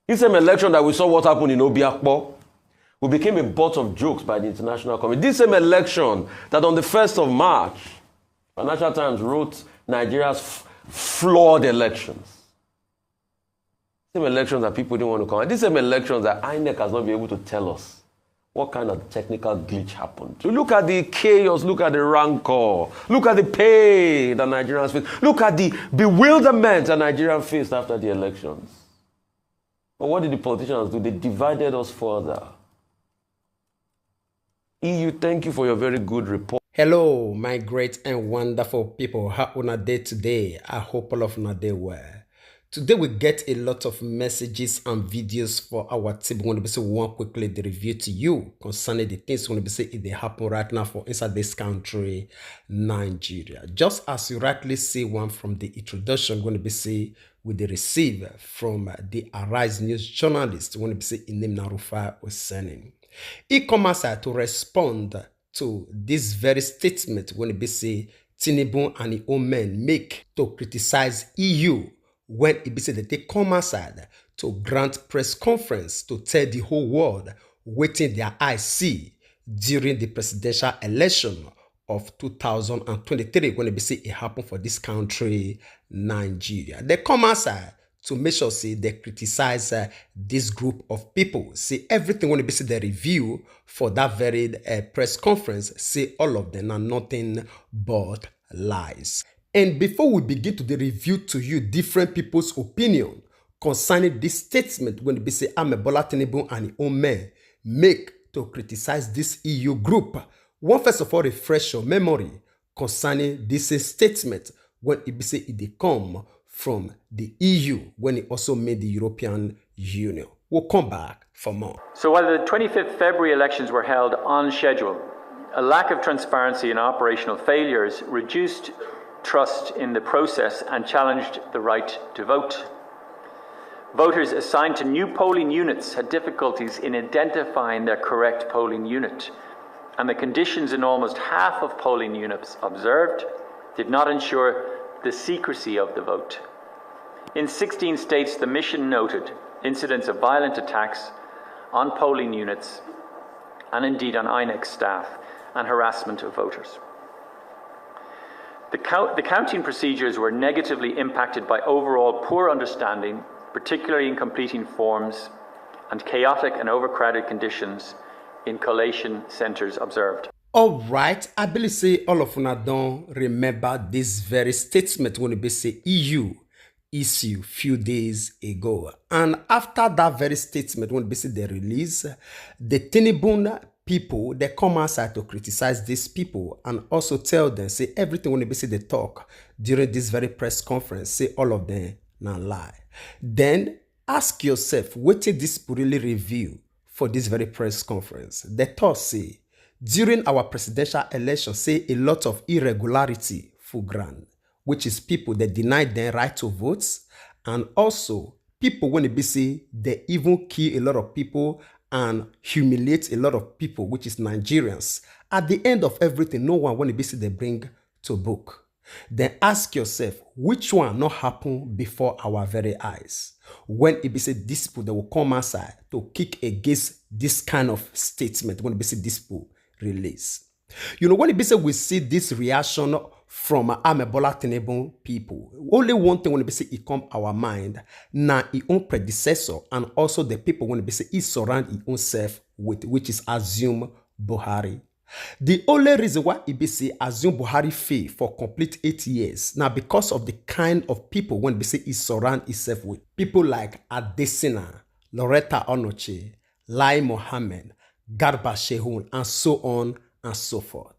This same election that we saw what happened in Obiakpo, we became a butt of jokes by the international community. This same election that on the 1st of March, Financial Times wrote Nigeria's flawed elections. Same elections that people didn't want to come. And these same elections that INEC has not been able to tell us what kind of technical glitch happened. So look at the chaos, look at the rancor, look at the pain that Nigerians faced, look at the bewilderment that Nigerians faced after the elections. But what did the politicians do? They divided us further. EU, thank you for your very good report. Hello, my great and wonderful people. How on a day today? I hope all of you day well. Today we get a lot of messages and videos for our team. We're going to be saying one quickly the review to you concerning the things we're going to be saying if they happen right now for inside this country, Nigeria. Just as you rightly see one from the introduction, we're going to be saying with the receive from the Arise News journalist. We're going to be saying in name now Rufai Oseni. He comes to respond to this very statement when it be say Tinibu and the own men make to criticize EU when it be said that they come outside to grant press conference to tell the whole world waiting their eyes see during the presidential election of 2023 when it be say it happened for this country, Nigeria. They come outside to make sure say they criticize this group of people. See everything when it be say they review for that very press conference, say all of them are nothing but lies. And before we begin to review to you different people's opinion concerning this statement when it be say Bola Tinibu and his own men make to criticize this EU group, one first of all refresh your memory concerning this statement when it be say it come from the EU when it also made the European Union. We'll come back for more. So while the 25th February elections were held on schedule, a lack of transparency and operational failures reduced trust in the process and challenged the right to vote. Voters assigned to new polling units had difficulties in identifying their correct polling unit, and the conditions in almost half of polling units observed did not ensure the secrecy of the vote. In 16 states, the mission noted incidents of violent attacks on polling units and indeed on INEC staff and harassment of voters. The counting procedures were negatively impacted by overall poor understanding, particularly in completing forms, and chaotic and overcrowded conditions in collation centres observed. All right, I believe say all of you don't remember this very statement when it say EU issue few days ago. And after that very statement, when it say the release, the Tinibu people, they come outside to criticize these people and also tell them, say everything when it say they talk during this very press conference, say all of them now lie. Then ask yourself, what did this really review for this very press conference? The thought say, during our presidential election, say a lot of irregularity for ground, which is people that denied their right to vote, and also people when it be say they even kill a lot of people and humiliate a lot of people, which is Nigerians. At the end of everything, no one when it be say they bring to book. Then ask yourself, which one not happen before our very eyes? When it be said this people that will come outside to kick against this kind of statement, when it be said this people release. You know, when it be said we see this reaction from Bola Tinibu people, only one thing when it be said it come our mind, now his own predecessor and also the people when it be said he surround his own self with, which is assume Buhari. The only reason why it be say assume Buhari fail for complete 8 years now because of the kind of people when we say he surround himself with people like Adesina, Loretta Onoche, Lai Mohammed, Garba Shehun, and so on and so forth.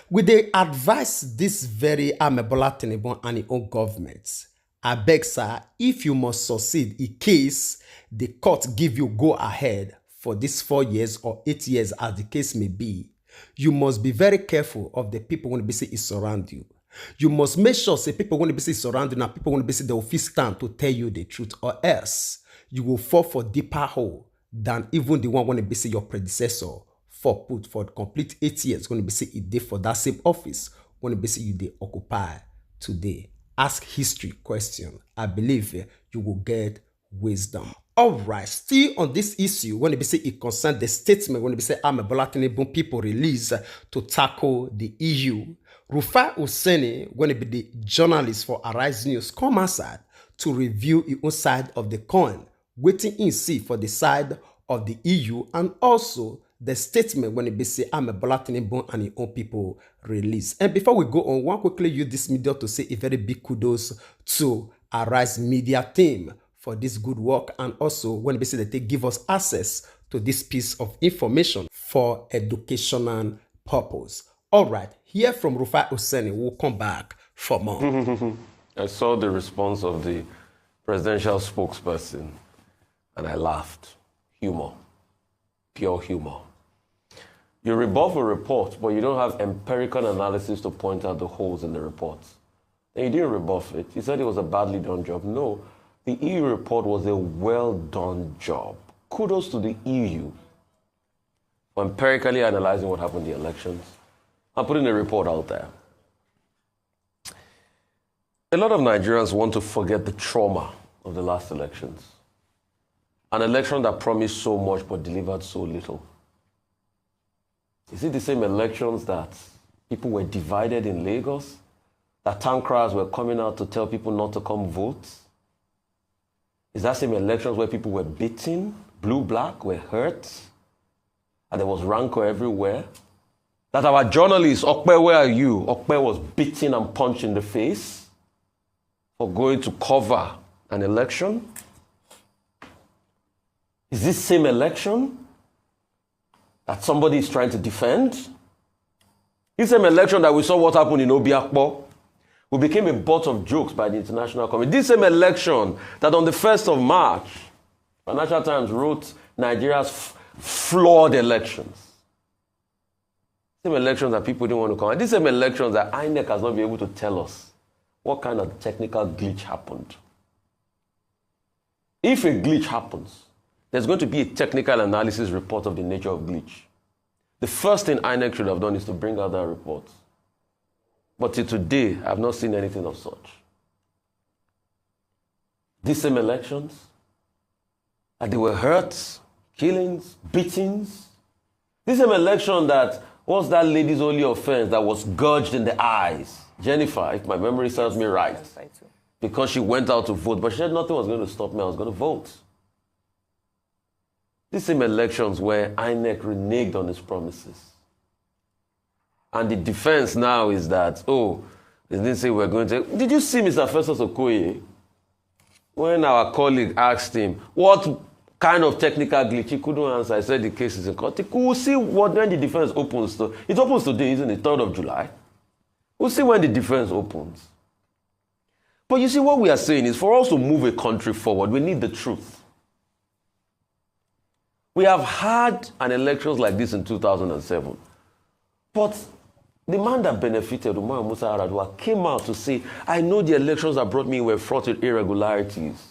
Will they advise this very Bola Tinibu and his own government? I beg sir, if you must succeed in case the court give you go ahead for this 4 years or 8 years as the case may be, you must be very careful of the people when they say it surround you. You must make sure say people when they say surround you, now people when they say they will stand to tell you the truth, or else you will fall for deeper hole than even the one when they say your predecessor for put for complete 8 years when they say it did for that same office when they say you they occupy today. Ask history question. I believe you will get wisdom. All right, still on this issue, when it say it concerned the statement, when it say Bola Tinibu people release to tackle the EU, Rufai Oseni, when it be the journalist for Arise News, come outside to review the own side of the coin, waiting in see for the side of the EU, and also the statement when it be say Bola Tinibu and his own people release. And before we go on, one quickly use this media to say a very big kudos to Arise Media team for this good work, and also when they say that they give us access to this piece of information for educational purpose. All right, hear from Rufai Oseni. We'll come back for more. I saw the response of the presidential spokesperson and I laughed. Humor. Pure humor. You rebuff a report, but you don't have empirical analysis to point out the holes in the report. And you didn't rebuff it. You said it was a badly done job. No. The EU report was a well-done job. Kudos to the EU for empirically analyzing what happened in the elections and putting a report out there. A lot of Nigerians want to forget the trauma of the last elections. An election that promised so much but delivered so little. Is it the same elections that people were divided in Lagos? That town criers were coming out to tell people not to come vote? Is that same elections where people were beaten, blue, black, were hurt, and there was rancor everywhere? That our journalists, Okpe, where are you? Okpe was beaten and punched in the face for going to cover an election? Is this same election that somebody is trying to defend? This same election that we saw what happened in Obiakpo, we became a butt of jokes by the international community. This same election that on the 1st of March, Financial Times wrote Nigeria's flawed elections. Same elections that people didn't want to come. And these same elections that INEC has not been able to tell us what kind of technical glitch happened. If a glitch happens, there's going to be a technical analysis report of the nature of glitch. The first thing INEC should have done is to bring out that report. But till today, I've not seen anything of such. These same elections, and they were hurts, killings, beatings. This same election that was that lady's only offense that was gouged in the eyes. Jennifer, if my memory serves me right. That's right too. Because she went out to vote, but she said nothing was going to stop me, I was going to vote. These same elections where INEC reneged on its promises. And the defense now is that, they didn't say we're going to... Did you see Mr. Festus Okoye? When our colleague asked him, what kind of technical glitch, he couldn't answer. I said the case is in court. We'll see when the defense opens. It opens today, isn't it? 3rd of July. We'll see when the defense opens. But you see, what we are saying is for us to move a country forward, we need the truth. We have had an elections like this in 2007. But the man that benefited, Umar Musa Aradua, came out to say, I know the elections that brought me were fraught with irregularities.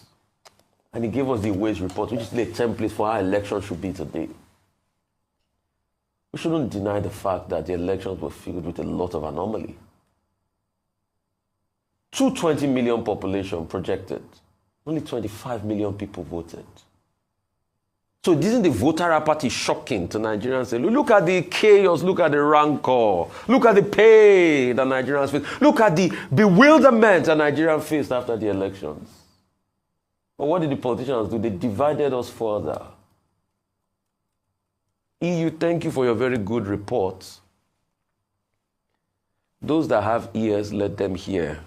And he gave us the wage report, which is a template for how elections should be today. We shouldn't deny the fact that the elections were filled with a lot of anomaly. 220 million population projected. Only 25 million people voted. So isn't the voter apathy shocking to Nigerians? Say, look at the chaos, look at the rancor, look at the pain that Nigerians face, look at the bewilderment that Nigerians faced after the elections. But what did the politicians do? They divided us further. EU, thank you for your very good reports. Those that have ears, let them hear.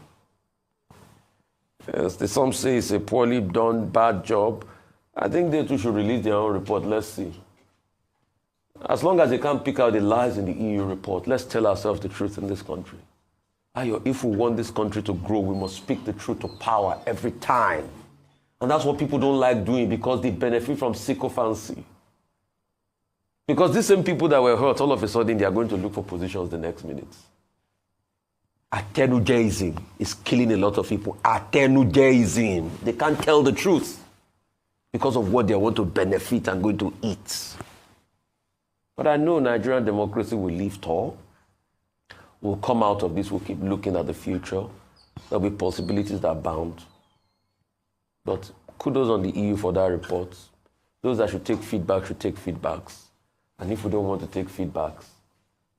Yes, some say it's a poorly done, bad job. I think they too should release their own report. Let's see. As long as they can't pick out the lies in the EU report, let's tell ourselves the truth in this country. If we want this country to grow, we must speak the truth to power every time. And that's what people don't like doing because they benefit from sycophancy. Because these same people that were hurt, all of a sudden, they are going to look for positions the next minute. Atenujeism is killing a lot of people. Atenujeism. They can't tell the truth because of what they want to benefit and going to eat. But I know Nigerian democracy will live tall. We'll come out of this. We'll keep looking at the future. There'll be possibilities that abound. But kudos on the EU for that report. Those that should take feedback should take feedbacks. And if we don't want to take feedbacks,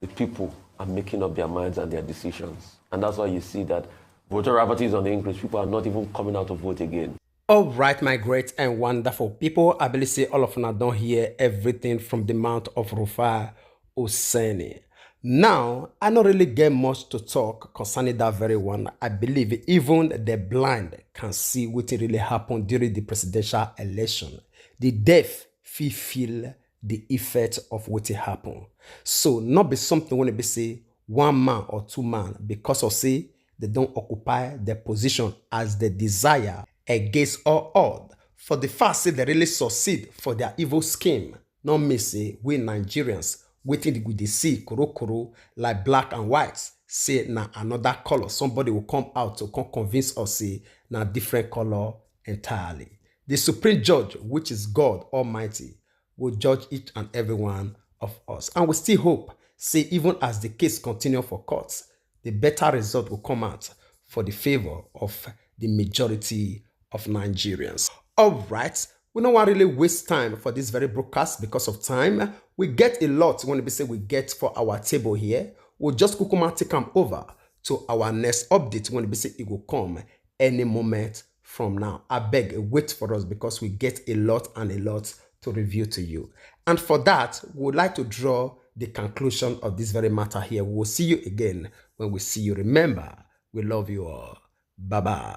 the people are making up their minds and their decisions. And that's why you see that voter apathy is on the increase. People are not even coming out to vote again. All right, my great and wonderful people. I believe say all of you don't hear everything from the mouth of Rufai Oseni. Now, I don't really get much to talk concerning that very one. I believe even the blind can see what really happened during the presidential election. The deaf feel the effect of what happened. So, not be something when it be say one man or two man because of say they don't occupy their position as they desire against all odds. For the fact say they really succeed for their evil scheme. Not me say we Nigerians waiting with the see kuro like black and white say na another color. Somebody will come out to come convince us say na different color entirely. The Supreme Judge, which is God Almighty, will judge each and every one of us. And we still hope, say even as the case continue for courts, the better result will come out for the favor of the majority of Nigerians. All right, we don't want to really waste time for this very broadcast because of time. We get a lot when we say we get for our table here. We'll just take them over to our next update when we say it will come any moment from now. I beg, wait for us because we get a lot and a lot to review to you. And for that, we would like to draw the conclusion of this very matter here. We will see you again when we see you. Remember, we love you all. Bye-bye.